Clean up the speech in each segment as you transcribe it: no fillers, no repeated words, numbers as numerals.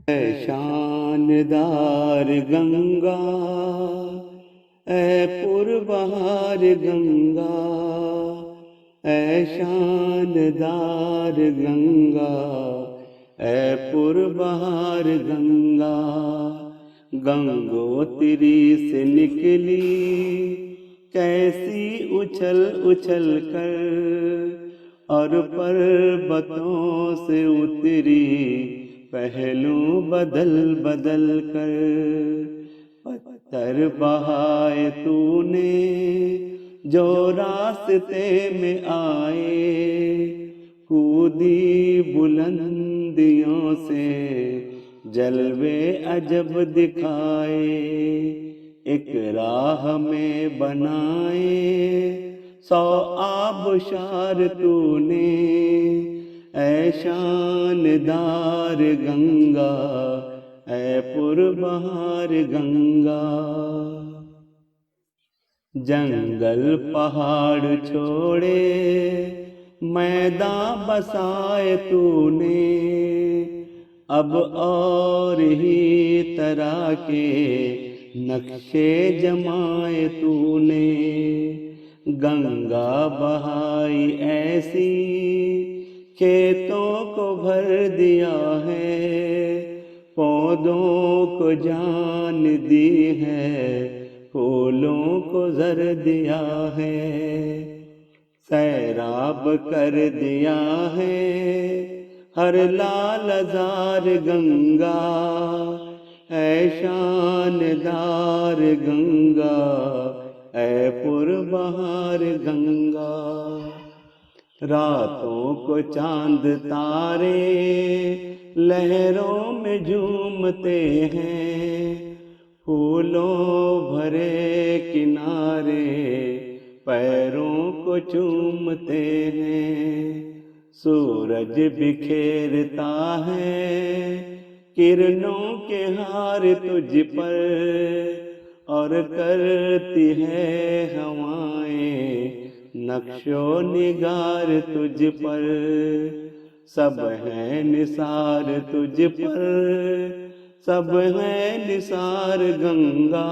ऐ शानदार गंगा, ऐ पुरबहार गंगा, ऐ शानदार गंगा, ऐ पुरबहार गंगा। गंगोत्री से निकली कैसी उछल उछल कर, और पर्वतों से उतरी पहलू बदल बदल कर। पत्थर बहाए तूने जो रास्ते में आए, कूदी बुलंदियों से जलवे अजब दिखाए। एक राह में बनाए 100 आबशार तूने, ऐ शानदार गंगा, ऐ पुरबहार गंगा। जंगल पहाड़ छोड़े मैदान बसाए तूने, अब और ही तरह के नक्शे जमाए तूने। गंगा बहाई ऐसी खेतों को भर दिया है, पौधों को जान दी है, फूलों को जर दिया है। सैराब कर दिया है हर लालजार गंगा, ऐ शानदार गंगा, ऐ पुरबहार गंगा। रातों को चांद तारे लहरों में झूमते हैं, फूलों भरे किनारे पैरों को चूमते हैं। सूरज बिखेरता है किरणों के हार तुझ पर, और करती है हवाएं नक्शो निगार तुझ पर। सब है निसार तुझ पर, सब है निसार गंगा,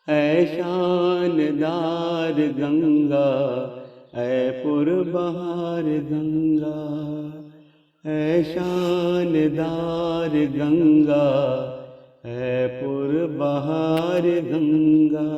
ऐ शानदार गंगा, ऐ पुरबहार गंगा, ऐ शानदार गंगा, ऐ पुरबहार गंगा।